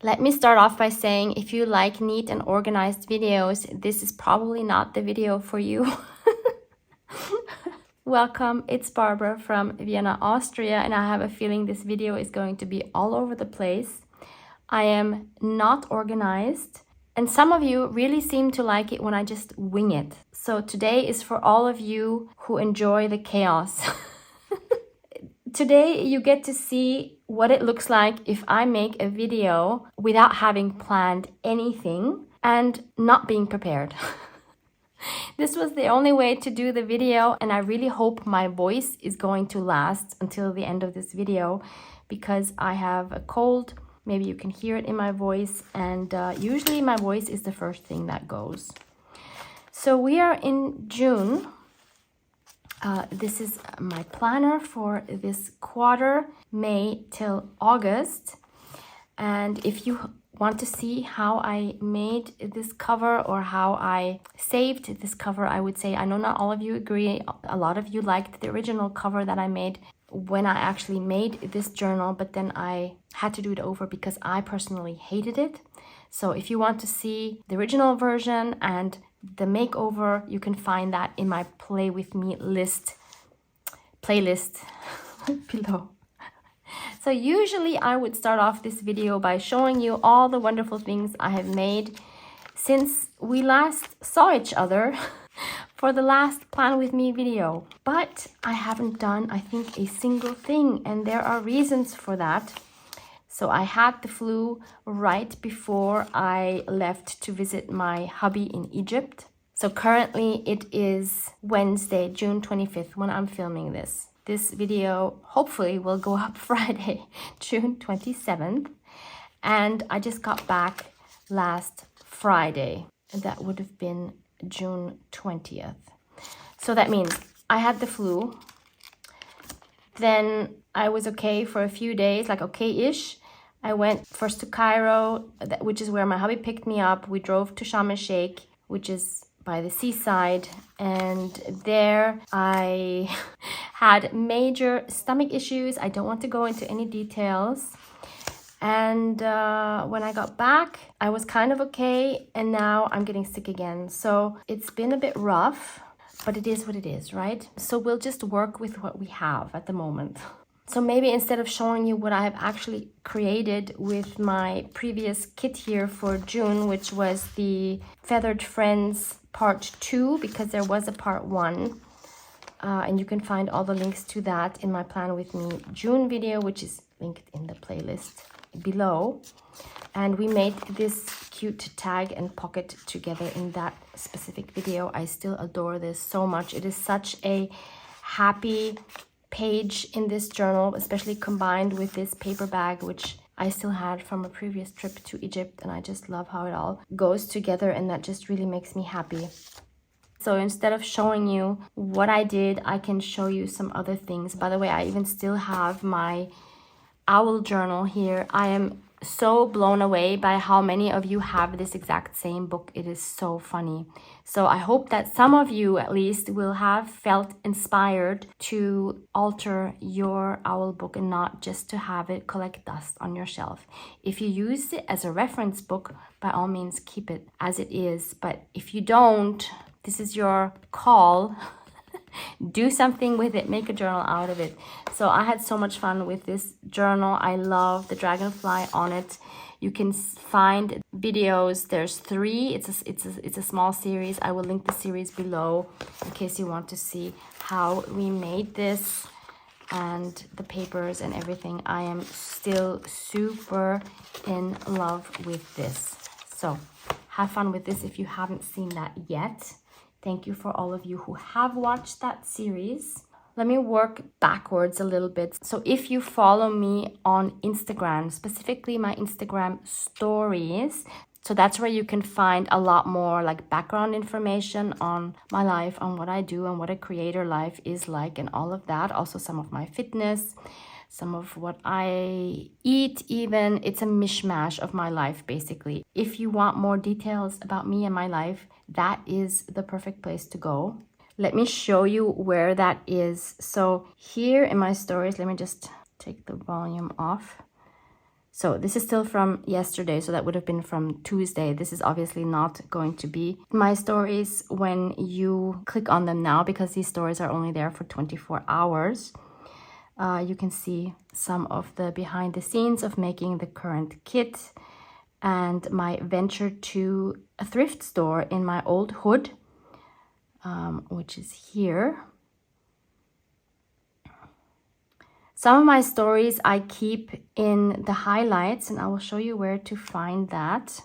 Let me start off by saying if you like neat and organized videos, this is probably not the video for you. Welcome, it's Barbara from Vienna, Austria, and I have a feeling this video is going to be all over the place. I am not organized, and some of you really seem to like it when I just wing it. So today is for all of you who enjoy the chaos. Today you get to see what it looks like if I make a video without having planned anything and not being prepared. This was the only way to do the video, and I really hope my voice is going to last until the end of this video because I have a cold. Maybe you can hear it in my voice, and usually my voice is the first thing that goes. So we are in June. This is my planner for this quarter, May till August. And if you want to see how I made this cover or how I saved this cover, I would say, I know not all of you agree. A lot of you liked the original cover that I made when I actually made this journal, but then I had to do it over because I personally hated it. So if you want to see the original version and the makeover, you can find that in my Play With Me playlist below. So usually I would start off this video by showing you all the wonderful things I have made since we last saw each other for the last Plan With Me video. But I haven't done, I think, a single thing, and there are reasons for that. So I had the flu right before I left to visit my hubby in Egypt. So currently it is Wednesday, June 25th when I'm filming this. This video hopefully will go up Friday, June 27th. And I just got back last Friday. And that would have been June 20th. So that means I had the flu. Then I was okay for a few days, like okay-ish. I went first to Cairo, which is where my hubby picked me up. We drove to Sharm el-Sheikh, which is by the seaside, and there I had major stomach issues. I don't want to go into any details. And when I got back, I was kind of okay, and now I'm getting sick again. So it's been a bit rough, but it is what it is, right? So we'll just work with what we have at the moment. So maybe instead of showing you what I have actually created with my previous kit here for June, which was the Feathered Friends Part 2, because there was a Part 1. And you can find all the links to that in my Plan With Me June video, which is linked in the playlist below. And we made this cute tag and pocket together in that specific video. I still adore this so much. It is such a happy page in this journal, especially combined with this paper bag, which I still had from a previous trip to Egypt, and I just love how it all goes together, and that just really makes me happy. So instead of showing you what I did, I can show you some other things. By the way, I even still have my owl journal here. I am so blown away by how many of you have this exact same book. It is so funny. So I hope that some of you at least will have felt inspired to alter your owl book and not just to have it collect dust on your shelf. If you use it as a reference book, by all means keep it as it is. But if you don't, this is your call. Do something with it, make a journal out of it. So I had so much fun with this journal. I love the dragonfly on it. You can find videos. There's 3. It's a small series. I will link the series below in case you want to see how we made this and the papers and everything. I am still super in love with this. So have fun with this if you haven't seen that yet. Thank you for all of you who have watched that series. Let me work backwards a little bit. So if you follow me on Instagram, specifically my Instagram stories, so that's where you can find a lot more like background information on my life, on what I do and what a creator life is like and all of that. Also some of my fitness, some of what I eat even. It's a mishmash of my life basically. If you want more details about me and my life, that is the perfect place to go. Let me show you where that is. So here in my stories, let me just take the volume off. So this is still from yesterday, so that would have been from Tuesday. This is obviously not going to be my stories when you click on them now, because these stories are only there for 24 hours. You can see some of the behind the scenes of making the current kit and my venture to a thrift store in my old hood, which is here. Some of my stories I keep in the highlights, and I will show you where to find that.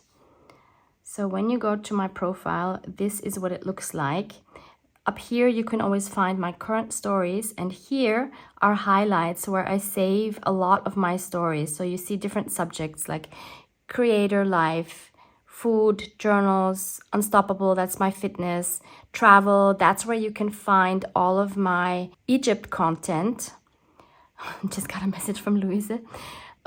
So when you go to my profile, this is what it looks like. Up here, you can always find my current stories, and here are highlights where I save a lot of my stories. So you see different subjects like creator life, food, journals, unstoppable, that's my fitness, travel, that's where you can find all of my Egypt content. Just got a message from Louise.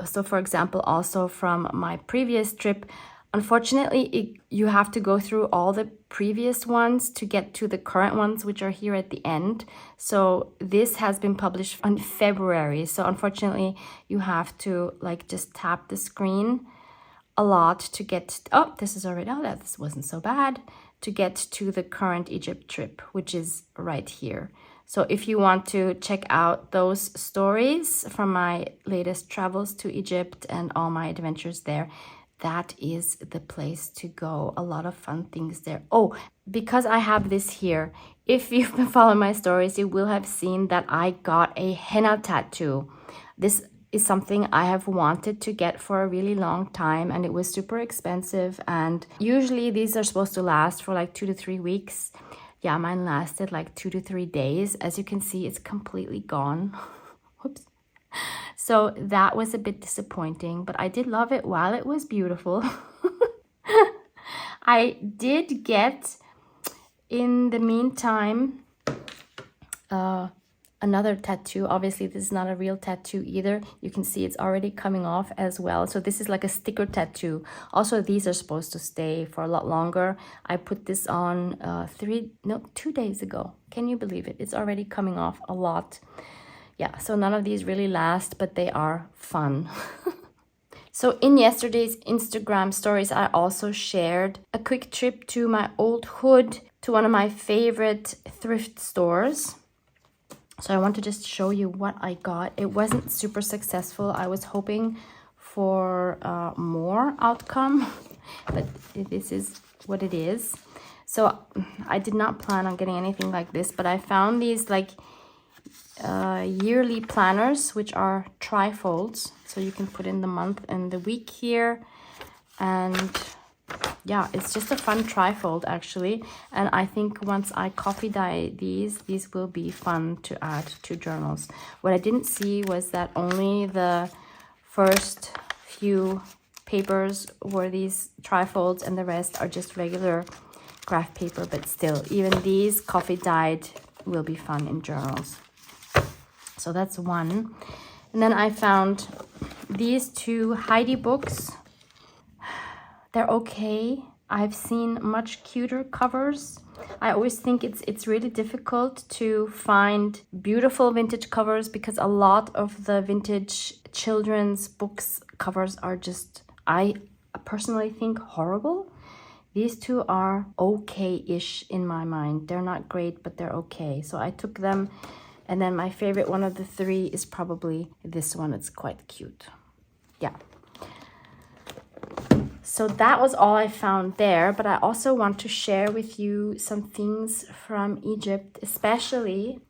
So for example, also from my previous trip, unfortunately, you have to go through all the previous ones to get to the current ones, which are here at the end. So this has been published in February. So unfortunately, you have to like just tap the screen a lot to get, oh, this is already, oh, that wasn't so bad, to get to the current Egypt trip, which is right here. So if you want to check out those stories from my latest travels to Egypt and all my adventures there, that is the place to go. A lot of fun things there. Oh, because I have this here, if you've been following my stories, you will have seen that I got a henna tattoo. This is something I have wanted to get for a really long time, and it was super expensive. And usually these are supposed to last for like 2 to 3 weeks. Yeah, mine lasted like 2 to 3 days. As you can see, it's completely gone. Whoops. So that was a bit disappointing, but I did love it while it was beautiful. I did get, in the meantime, another tattoo. Obviously, this is not a real tattoo either. You can see it's already coming off as well. So this is like a sticker tattoo. Also, these are supposed to stay for a lot longer. I put this on 2 days ago. Can you believe it? It's already coming off a lot. Yeah, so none of these really last, but they are fun. So in yesterday's Instagram stories, I also shared a quick trip to my old hood, to one of my favorite thrift stores. So I want to just show you what I got. It wasn't super successful. I was hoping for more outcome, but this is what it is. So I did not plan on getting anything like this, but I found these like yearly planners, which are trifolds. So you can put in the month and the week here. And yeah, it's just a fun trifold actually. And I think once I copy dye these will be fun to add to journals. What I didn't see was that only the first few papers were these trifolds and the rest are just regular graph paper, but still, even these coffee dyed will be fun in journals. So that's one. And then I found these two Heidi books. They're okay. I've seen much cuter covers. I always think it's really difficult to find beautiful vintage covers because a lot of the vintage children's books covers are just, I personally think, horrible. These two are okay-ish in my mind. They're not great, but they're okay. So I took them. And then my favorite one of the three is probably this one. It's quite cute. Yeah. So that was all I found there, but I also want to share with you some things from Egypt, especially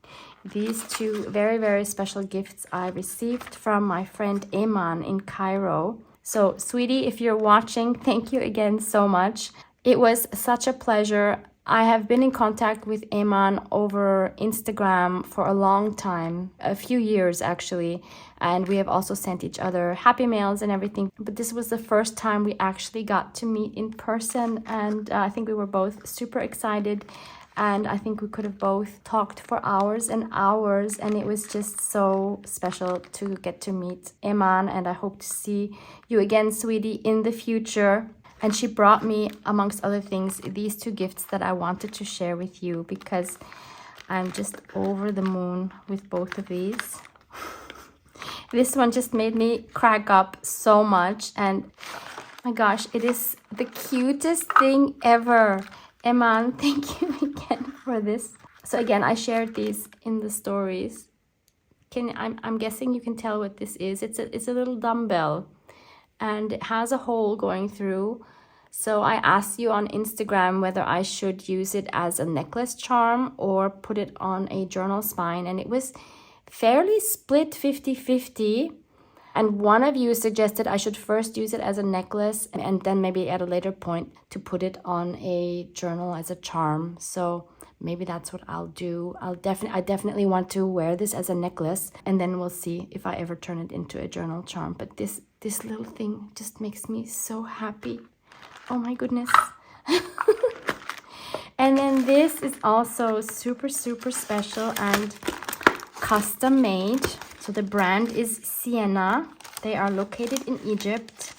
these two very, very special gifts I received from my friend Eman in Cairo. So, sweetie, if you're watching, thank you again so much. It was such a pleasure. I have been in contact with Eman over Instagram for a long time, a few years actually, and we have also sent each other happy mails and everything. But this was the first time we actually got to meet in person, and I think we were both super excited, and I think we could have both talked for hours and hours, and it was just so special to get to meet Eman, and I hope to see you again, sweetie, in the future. And she brought me, amongst other things, these two gifts that I wanted to share with you because I'm just over the moon with both of these. This one just made me crack up so much. And my gosh, it is the cutest thing ever. Eman, thank you again for this. So again, I shared these in the stories. I'm guessing you can tell what this is. It's a little dumbbell, and it has a hole going through. So I asked you on Instagram whether I should use it as a necklace charm or put it on a journal spine, and it was fairly split 50-50. And one of you suggested I should first use it as a necklace and then maybe at a later point to put it on a journal as a charm. So maybe that's what I'll do. I definitely want to wear this as a necklace, and then we'll see if I ever turn it into a journal charm. But this little thing just makes me so happy. Oh my goodness. And then this is also super, super special and custom made. So the brand is Sienna. They are located in Egypt.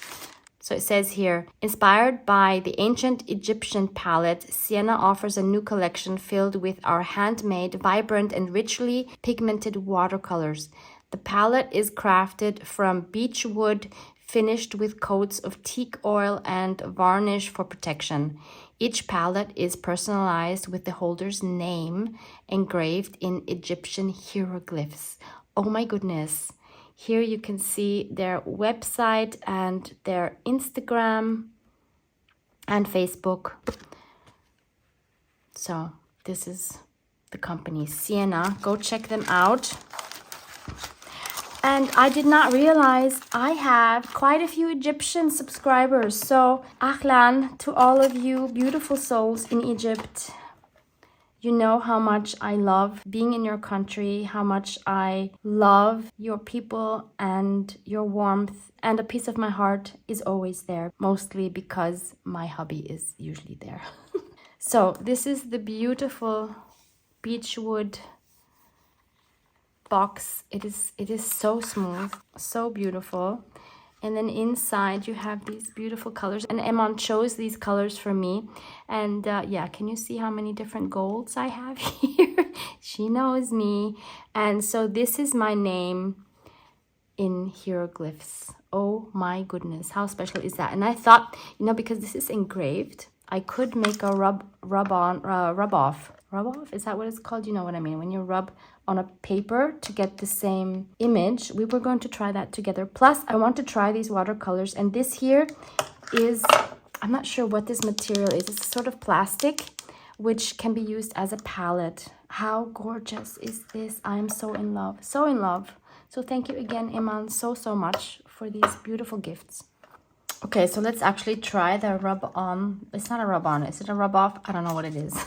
So it says here, inspired by the ancient Egyptian palette, Sienna offers a new collection filled with our handmade, vibrant, and richly pigmented watercolors. The palette is crafted from beech wood, finished with coats of teak oil and varnish for protection. Each palette is personalized with the holder's name engraved in Egyptian hieroglyphs. Oh my goodness. Here you can see their website and their Instagram and Facebook. So this is the company Sienna. Go check them out. And I did not realize I have quite a few Egyptian subscribers. So ahlan to all of you beautiful souls in Egypt. You know how much I love being in your country, how much I love your people and your warmth. And a piece of my heart is always there, mostly because my hubby is usually there. So this is the beautiful beechwood box. It is so smooth, so beautiful. And then inside you have these beautiful colors, and Eman chose these colors for me. And yeah, can you see how many different golds I have here? She knows me. And so this is my name in hieroglyphs. Oh my goodness, how special is that? And I thought, you know, because this is engraved, I could make a rub off. Rub off? Is that what it's called? You know what I mean? When you rub on a paper to get the same image. We were going to try that together. Plus, I want to try these watercolors. And this here is, I'm not sure what this material is. It's sort of plastic, which can be used as a palette. How gorgeous is this? I am so in love. So in love. So thank you again, Iman, so much for these beautiful gifts. Okay, so let's actually try the rub on. It's not a rub on. Is it a rub off? I don't know what it is.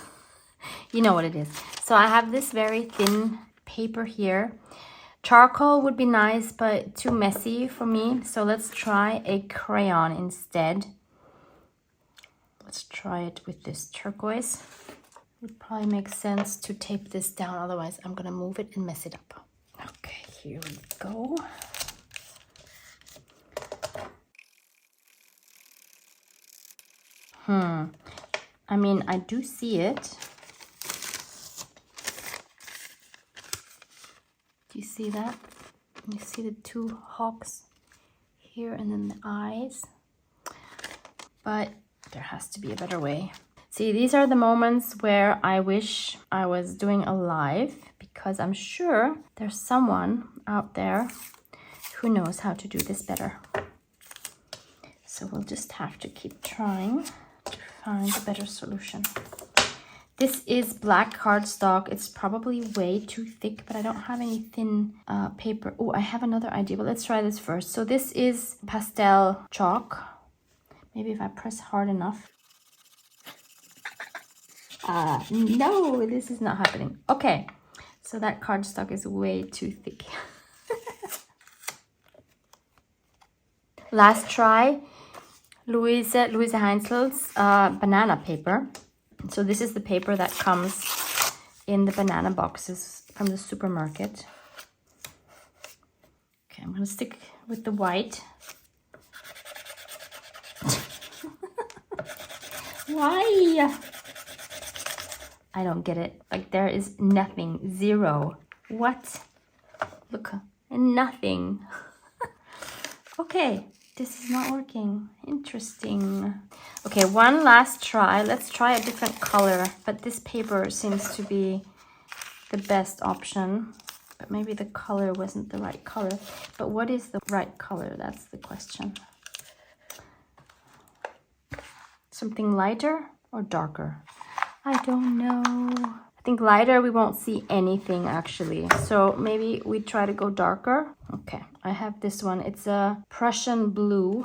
You know what it is. So I have this very thin paper here. Charcoal would be nice, but too messy for me. So let's try a crayon instead. Let's try it with this turquoise. It would probably make sense to tape this down. Otherwise, I'm going to move it and mess it up. Okay, here we go. I mean, I do see it. Do you see that? You see the two hawks here and then the eyes. But there has to be a better way. See, these are the moments where I wish I was doing a live, because I'm sure there's someone out there who knows how to do this better. So we'll just have to keep trying to find a better solution. This is black cardstock. It's probably way too thick, but I don't have any thin paper. Oh, I have another idea, but let's try this first. So this is pastel chalk. Maybe if I press hard enough. No, this is not happening. Okay, so that cardstock is way too thick. Last try, Louise Heinzel's banana paper. So this is the paper that comes in the banana boxes from the supermarket. Okay, I'm going to stick with the white. Why? I don't get it. Like, there is nothing. Zero. What? Look, nothing. Okay, this is not working. Interesting. Okay, one last try. Let's try a different color, but this paper seems to be the best option. But maybe the color wasn't the right color. But what is the right color? That's the question. Something lighter or darker? I don't know. I think lighter, we won't see anything actually. So maybe we try to go darker. Okay, I have this one. It's a Prussian blue.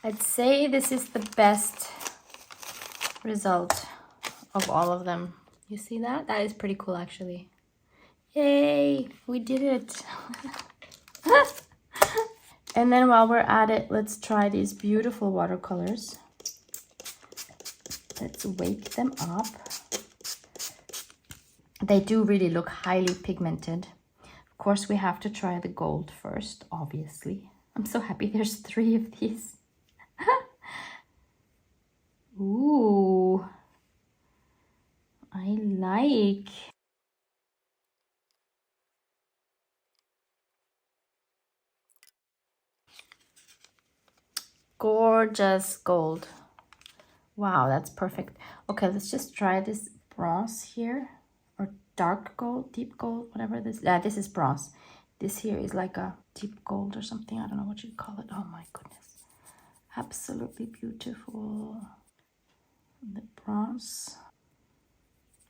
I'd say this is the best result of all of them. You see that? That is pretty cool actually. Yay, we did it. And then while we're at it, let's try these beautiful watercolors. Let's wake them up. They do really look highly pigmented. Of course, we have to try the gold first, obviously. I'm so happy there's 3 of these. Ooh, I like. Gorgeous gold. Wow, that's perfect. Okay, let's just try this bronze here, or dark gold, deep gold, whatever this. Yeah, this is bronze. This here is like a deep gold or something. I don't know what you'd call it. Oh my goodness, absolutely beautiful. The bronze.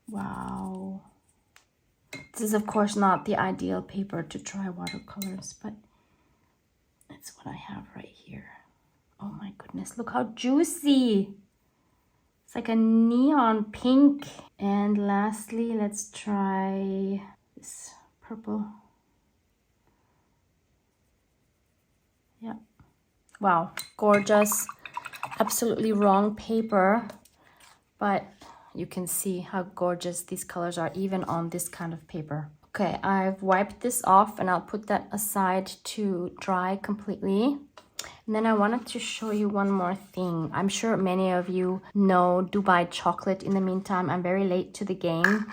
Wow. This is of course not the ideal paper to try watercolors, but it's what I have right here. Oh my goodness, look how juicy. It's like a neon pink. And lastly, let's try this purple. Yeah. Wow, gorgeous. Absolutely wrong paper, but you can see how gorgeous these colors are even on this kind of paper. Okay, I've wiped this off and I'll put that aside to dry completely. And then I wanted to show you one more thing. I'm sure many of you know Dubai chocolate. In the meantime, I'm very late to the game.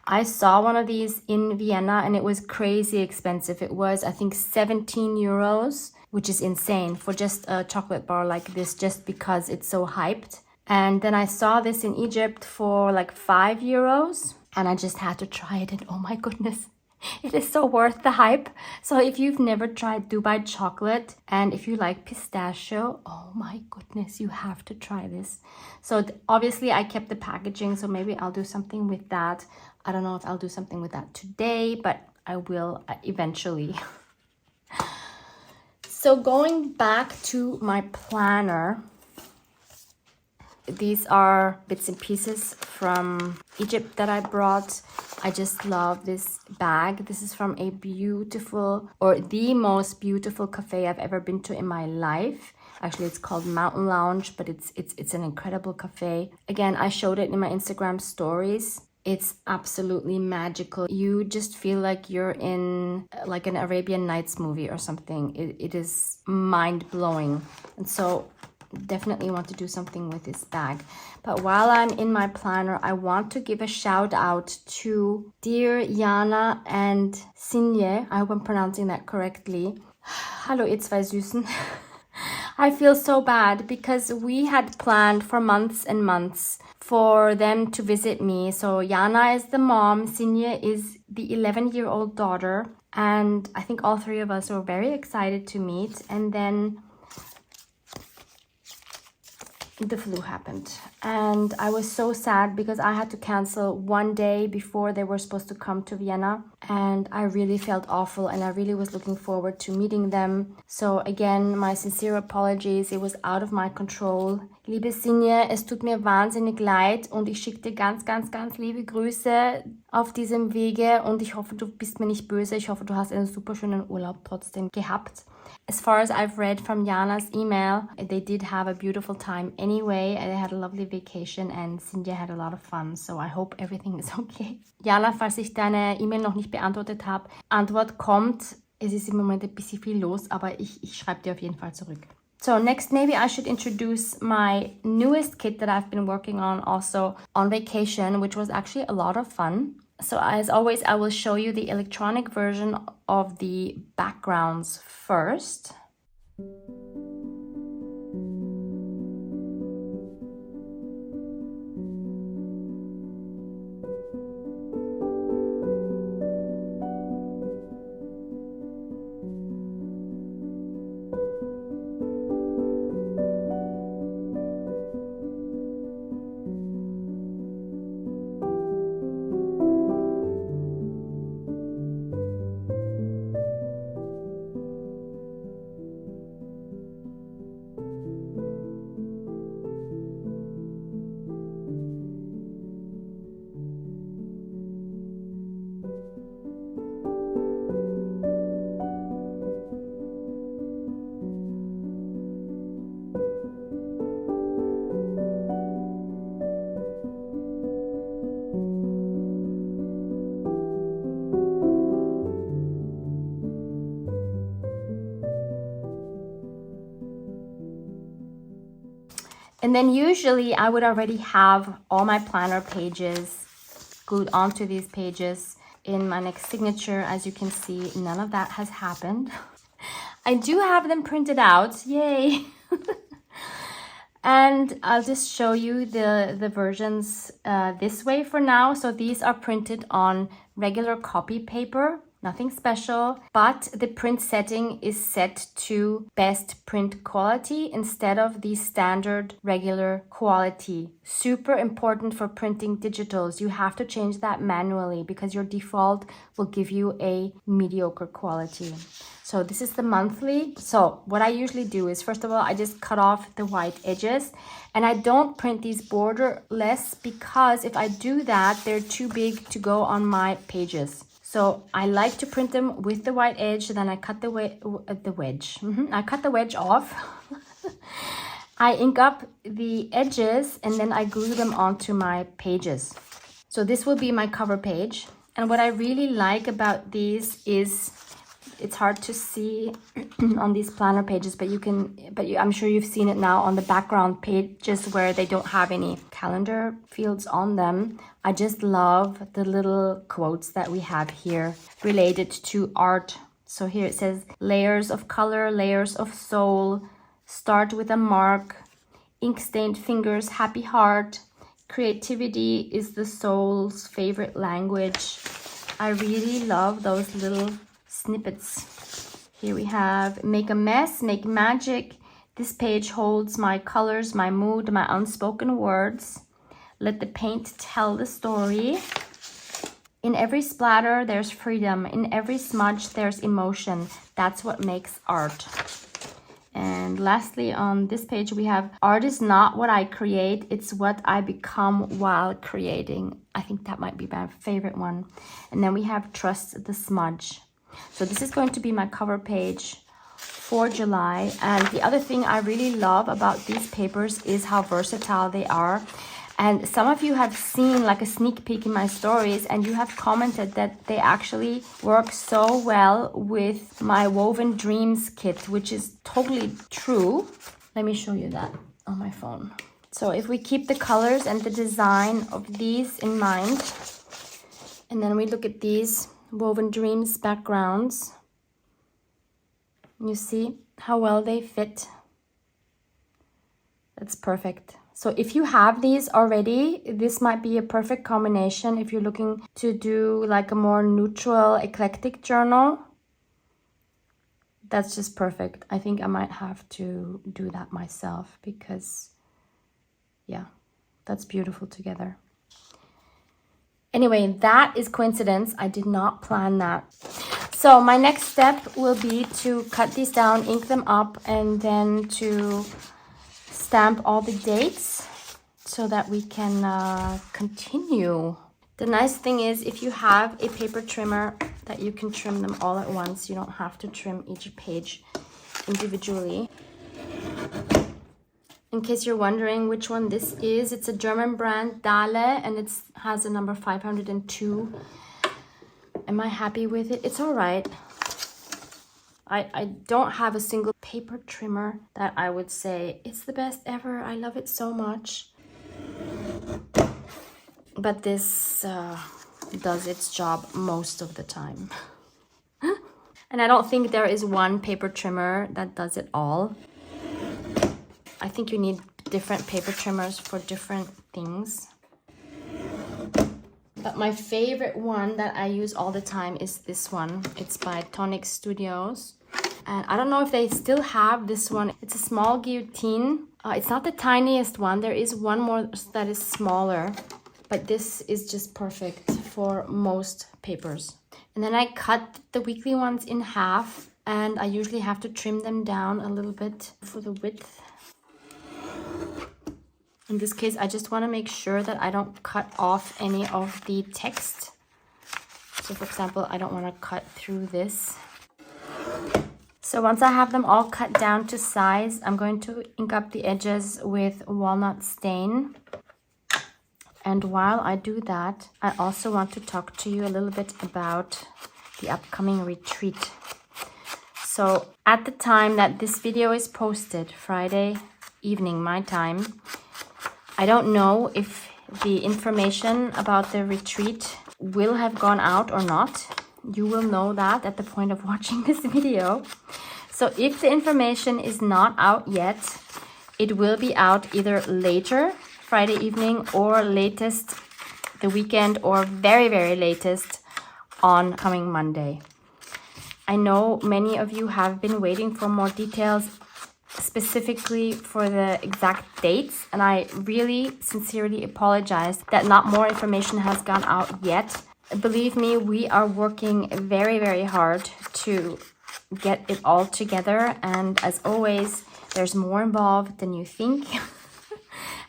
I saw one of these in Vienna and it was crazy expensive. It was, I think, 17 euros, which is insane for just a chocolate bar like this, just because it's so hyped. And then I saw this in Egypt for like 5 euros and I just had to try it and oh my goodness, it is so worth the hype. So if you've never tried Dubai chocolate and if you like pistachio, oh my goodness, you have to try this. So obviously I kept the packaging, so maybe I'll do something with that. I don't know if I'll do something with that today, but I will eventually. So going back to my planner, these are bits and pieces from Egypt that I brought. I just love this bag. This is from a beautiful, or the most beautiful cafe I've ever been to in my life. Actually, it's called Mountain Lounge, but it's an incredible cafe. Again, I showed it in my Instagram stories. It's absolutely magical. You just feel like you're in like an Arabian Nights movie or something. It is mind-blowing. And so definitely want to do something with this bag. But while I'm in my planner, I want to give a shout out to dear Jana and Sinje. I hope I'm pronouncing that correctly. Hallo ihr zwei Süßen. I feel so bad because we had planned for months and months for them to visit me. So Jana is the mom, Sinje is the 11-year-old daughter, and I think all 3 of us were very excited to meet. And then the flu happened and I was so sad because I had to cancel one day before they were supposed to come to Vienna, and I really felt awful and I really was looking forward to meeting them. So again, my sincere apologies, it was out of my control. Liebe Sinje, es tut mir wahnsinnig leid und ich schicke dir ganz, ganz, ganz liebe Grüße auf diesem Wege und ich hoffe, du bist mir nicht böse. Ich hoffe, du hast einen super schönen Urlaub trotzdem gehabt. As far as I've read from Jana's email, they did have a beautiful time anyway. They had a lovely vacation and Sinje had a lot of fun. So I hope everything is okay. Jana, falls ich deine E-Mail noch nicht beantwortet habe, Antwort kommt. Es ist im Moment ein bisschen viel los, aber ich schreibe dir auf jeden Fall zurück. So next, maybe I should introduce my newest kit that I've been working on also on vacation, which was actually a lot of fun. So as always, I will show you the electronic version of the backgrounds first. And then usually I would already have all my planner pages glued onto these pages in my next signature. As you can see, none of that has happened. I do have them printed out, yay! And I'll just show you the versions this way for now. So these are printed on regular copy paper. Nothing special, but the print setting is set to best print quality instead of the standard regular quality. Super important for printing digitals. You have to change that manually because your default will give you a mediocre quality. So this is the monthly. So what I usually do is, first of all, I just cut off the white edges, and I don't print these borderless because if I do that, they're too big to go on my pages. So I like to print them with the white edge, then I cut the wedge. I cut the wedge off. I ink up the edges and then I glue them onto my pages. So this will be my cover page. And what I really like about these is it's hard to see on these planner pages, but I'm sure you've seen it now on the background pages where they don't have any calendar fields on them. I just love the little quotes that we have here related to art. So here it says, layers of color, layers of soul, start with a mark, ink-stained fingers, happy heart, creativity is the soul's favorite language. I really love those little snippets. Here we have make a mess, make magic. This page holds my colors, my mood, my unspoken words. Let the paint tell the story. In every splatter, there's freedom. In every smudge, there's emotion. That's what makes art. And lastly, on this page, we have art is not what I create, it's what I become while creating. I think that might be my favorite one. And then we have trust the smudge. So this is going to be my cover page for July. And the other thing I really love about these papers is how versatile they are. And some of you have seen like a sneak peek in my stories and you have commented that they actually work so well with my Woven Dreams kit, which is totally true. Let me show you that on my phone. So if we keep the colors and the design of these in mind, and then we look at these Woven Dreams backgrounds, you see how well they fit. That's perfect. So if you have these already, this might be a perfect combination if you're looking to do like a more neutral, eclectic journal. That's just perfect. I think I might have to do that myself because, yeah, that's beautiful together. Anyway, that is coincidence. I did not plan that. So my next step will be to cut these down, ink them up, and then to stamp all the dates so that we can continue. The nice thing is if you have a paper trimmer that you can trim them all at once. You don't have to trim each page individually. In case you're wondering which one this is, it's a German brand, Dahle, and it has a number 502. Am I happy with it? It's all right. I don't have a single paper trimmer that I would say it's the best ever. I love it so much. But this does its job most of the time. And I don't think there is one paper trimmer that does it all. I think you need different paper trimmers for different things. But my favorite one that I use all the time is this one. It's by Tonic Studios. And I don't know if they still have this one. It's a small guillotine. It's not the tiniest one. There is one more that is smaller. But this is just perfect for most papers. And then I cut the weekly ones in half. And I usually have to trim them down a little bit for the width. In this case, I just want to make sure that I don't cut off any of the text. So for example, I don't want to cut through this. So once I have them all cut down to size, I'm going to ink up the edges with walnut stain. And while I do that, I also want to talk to you a little bit about the upcoming retreat. So at the time that this video is posted, Friday evening, my time, I don't know if the information about the retreat will have gone out or not. You will know that at the point of watching this video. So if the information is not out yet, it will be out either later, Friday evening, or latest the weekend, or very, very latest on coming Monday. I know many of you have been waiting for more details, specifically for the exact dates, and I really sincerely apologize that not more information has gone out yet. Believe me, we are working very, very hard to get it all together, and as always, there's more involved than you think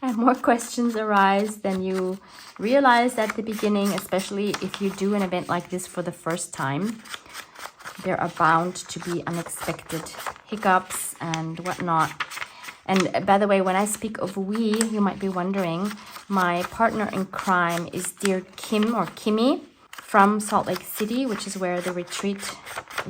and more questions arise than you realized at the beginning, especially if you do an event like this for the first time. There are bound to be unexpected hiccups and whatnot. And by the way, when I speak of we, you might be wondering, my partner in crime is dear Kim, or Kimmy, from Salt Lake City, which is where the retreat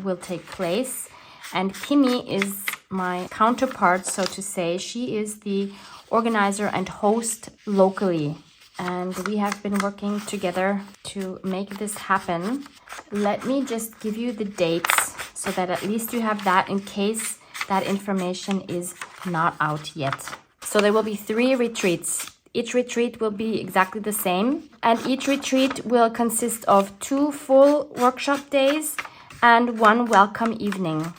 will take place. And Kimmy is my counterpart, so to say. She is the organizer and host locally. And we have been working together to make this happen. Let me just give you the dates so that at least you have that in case that information is not out yet. So there will be 3 retreats. Each retreat will be exactly the same. And each retreat will consist of 2 full workshop days and 1 welcome evening.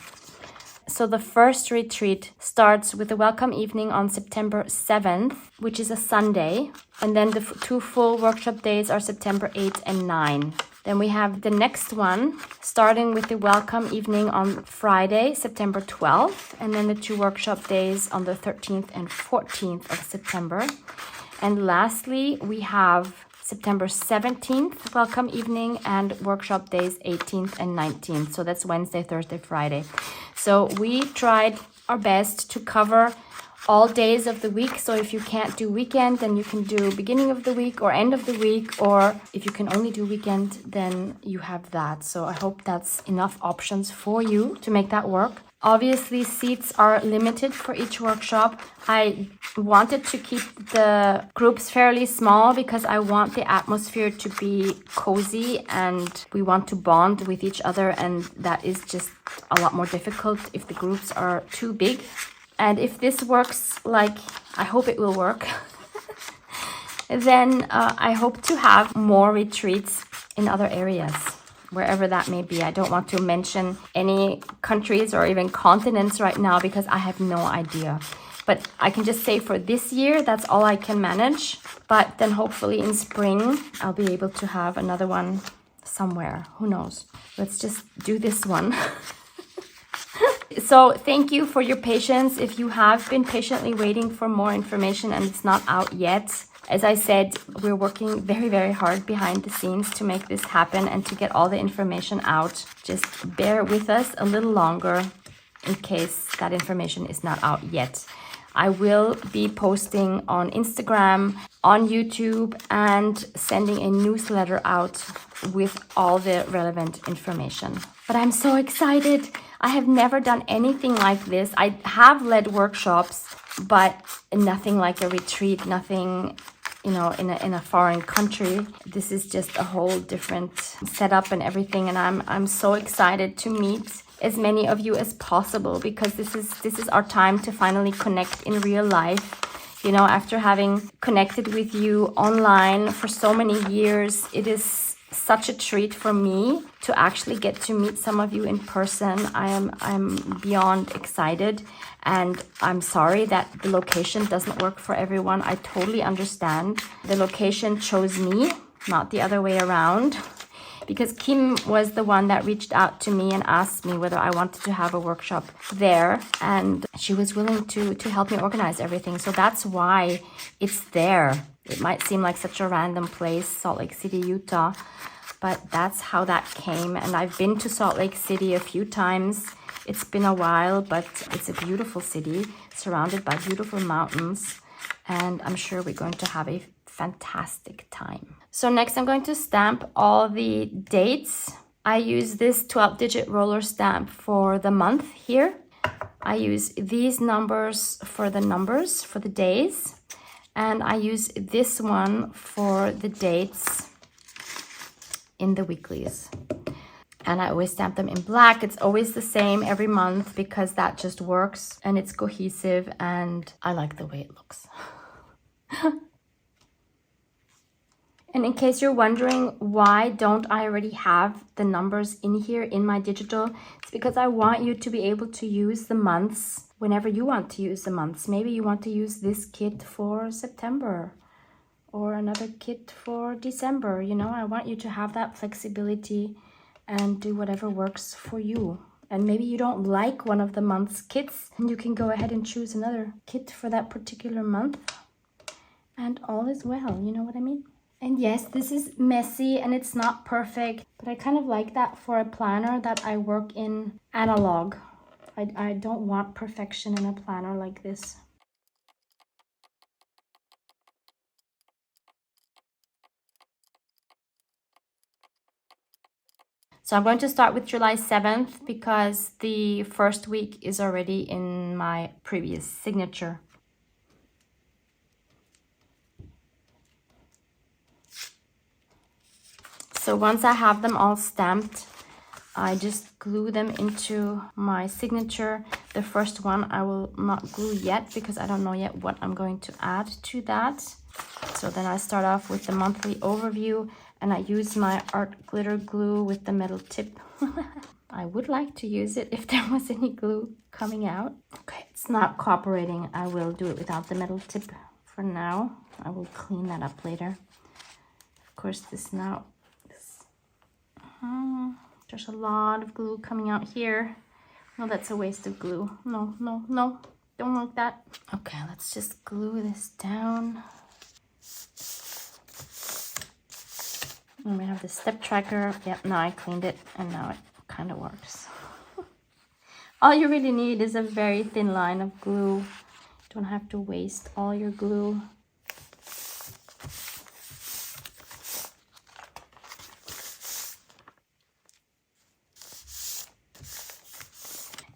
So the first retreat starts with a welcome evening on September 7th, which is a Sunday. And then the 2 full workshop days are September 8th and 9th. Then we have the next one, starting with the welcome evening on Friday, September 12th. And then the 2 workshop days on the 13th and 14th of September. And lastly, we have September 17th, welcome evening, and workshop days 18th and 19th. So that's Wednesday, Thursday, Friday. So we tried our best to cover all days of the week. So if you can't do weekend, then you can do beginning of the week or end of the week. Or if you can only do weekend, then you have that. So I hope that's enough options for you to make that work. Obviously, seats are limited for each workshop. I wanted to keep the groups fairly small because I want the atmosphere to be cozy and we want to bond with each other, and that is just a lot more difficult if the groups are too big. And if this works, like I hope it will work, then I hope to have more retreats in other areas, wherever that may be. I don't want to mention any countries or even continents right now because I have no idea. But I can just say for this year, that's all I can manage. But then hopefully in spring, I'll be able to have another one somewhere. Who knows? Let's just do this one. So thank you for your patience. If you have been patiently waiting for more information and it's not out yet, as I said, we're working very, very hard behind the scenes to make this happen and to get all the information out. Just bear with us a little longer in case that information is not out yet. I will be posting on Instagram, on YouTube, and sending a newsletter out with all the relevant information. But I'm so excited. I have never done anything like this. I have led workshops, but nothing like a retreat, nothing you know, in a foreign country. This is just a whole different setup and everything, and I'm so excited to meet as many of you as possible, because this is our time to finally connect in real life. You know, after having connected with you online for so many years, it is such a treat for me to actually get to meet some of you in person. I'm beyond excited, and I'm sorry that the location doesn't work for everyone. I totally understand. The location chose me, not the other way around, because Kim was the one that reached out to me and asked me whether I wanted to have a workshop there, and she was willing to help me organize everything. So that's why it's there. It might seem like such a random place, Salt Lake City, Utah, but that's how that came. And I've been to Salt Lake City a few times. It's been a while, but it's a beautiful city surrounded by beautiful mountains, and I'm sure we're going to have a fantastic time. So next I'm going to stamp all the dates. I use this 12-digit roller stamp for the month here. I use these numbers for the days, and I use this one for the dates in the weeklies. And I always stamp them in black. It's always the same every month because that just works and it's cohesive, and I like the way it looks. And in case you're wondering why don't I already have the numbers in here in my digital, it's because I want you to be able to use the months whenever you want to use the months. Maybe you want to use this kit for September or another kit for December. You know, I want you to have that flexibility and do whatever works for you. And maybe you don't like one of the month's kits, and you can go ahead and choose another kit for that particular month, and all is well. You know what I mean? And yes, this is messy and it's not perfect, but I kind of like that for a planner that I work in analog. I don't want perfection in a planner like this. So I'm going to start with July 7th because the first week is already in my previous signature. So once I have them all stamped, I just glue them into my signature. The first one I will not glue yet because I don't know yet what I'm going to add to that. So then I start off with the monthly overview, and I use my art glitter glue with the metal tip. I would like to use it if there was any glue coming out. Okay, it's not cooperating. I will do it without the metal tip for now. I will clean that up later. Of course, there's a lot of glue coming out here. No, that's a waste of glue. No, no, no, don't like that. Okay, let's just glue this down. And we have the step tracker. Yep, now I cleaned it and now it kind of works. All you really need is a very thin line of glue. Don't have to waste all your glue.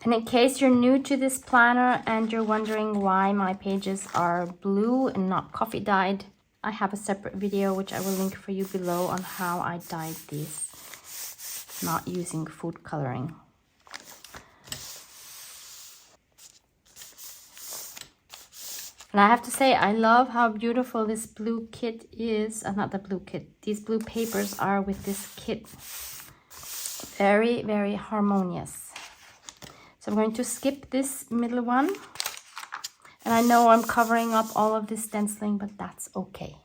And in case you're new to this planner and you're wondering why my pages are blue and not coffee dyed, I have a separate video which I will link for you below on how I dyed these, not using food coloring. And I have to say, I love how beautiful this blue kit is. Not the blue kit, these blue papers are with this kit. Very, very harmonious. So I'm going to skip this middle one. And I know I'm covering up all of this stenciling, but that's okay.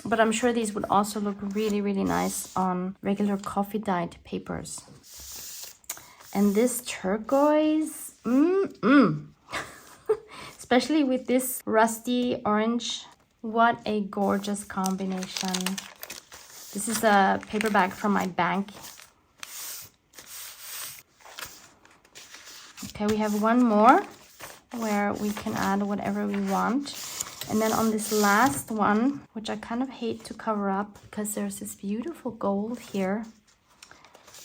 But I'm sure these would also look really, really nice on regular coffee dyed papers. And this turquoise, especially with this rusty orange, what a gorgeous combination. This is a paper bag from my bank. Okay, we have one more where we can add whatever we want. And then on this last one, which I kind of hate to cover up because there's this beautiful gold here,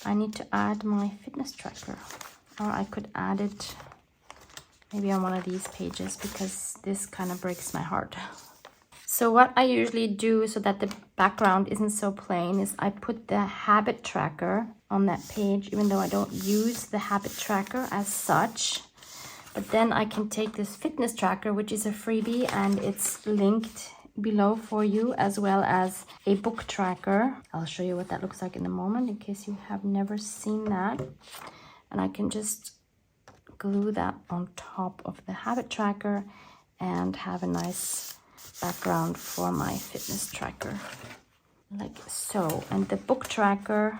I need to add my fitness tracker. Or I could add it maybe on one of these pages, because this kind of breaks my heart. So what I usually do so that the background isn't so plain is I put the habit tracker on that page, even though I don't use the habit tracker as such. But then I can take this fitness tracker, which is a freebie, and it's linked below for you, as well as a book tracker. I'll show you what that looks like in a moment, in case you have never seen that. And I can just glue that on top of the habit tracker and have a nice background for my fitness tracker, like so. And the book tracker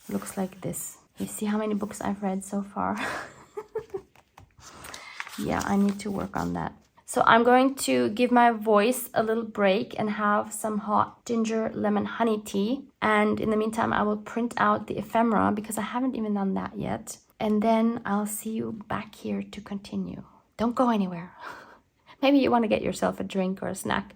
looks like this. You see how many books I've read so far? Yeah, I need to work on that. So I'm going to give my voice a little break and have some hot ginger lemon honey tea. And in the meantime, I will print out the ephemera, because I haven't even done that yet. And then I'll see you back here to continue. Don't go anywhere. Maybe you want to get yourself a drink or a snack.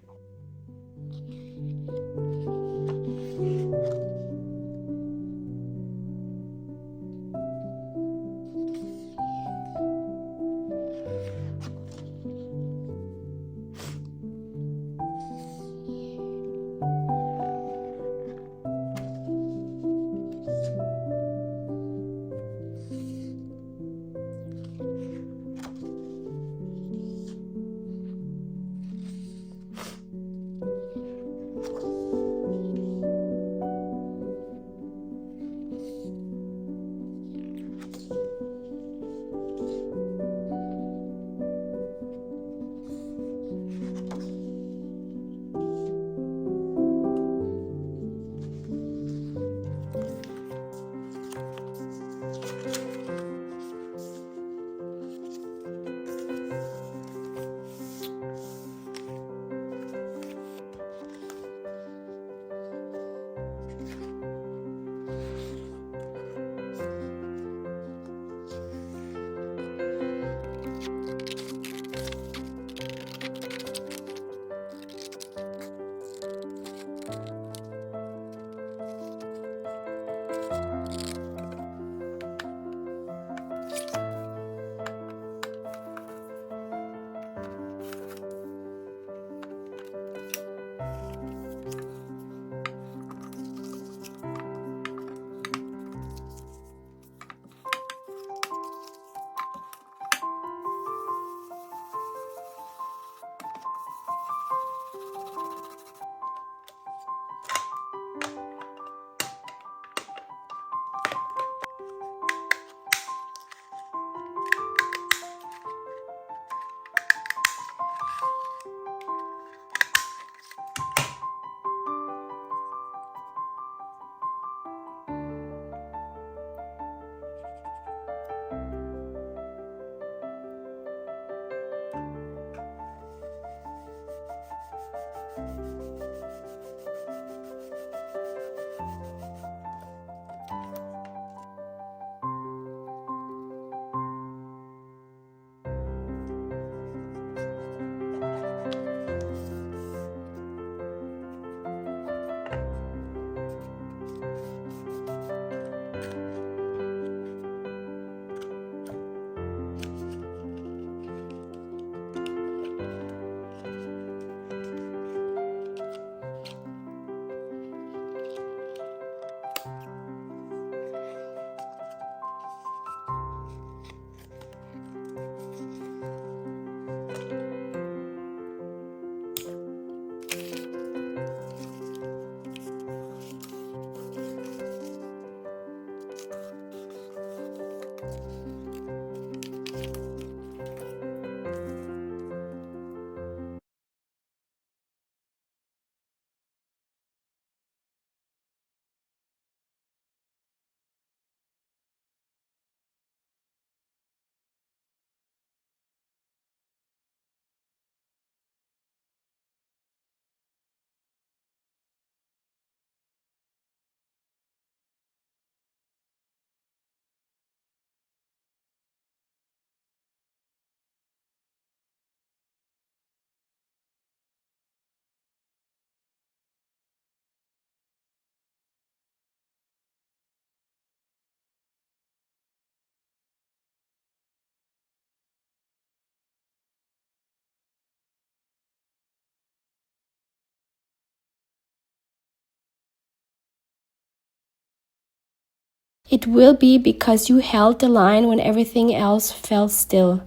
It will be because you held the line when everything else fell still.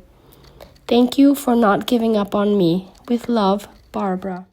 Thank you for not giving up on me. With love, Barbara.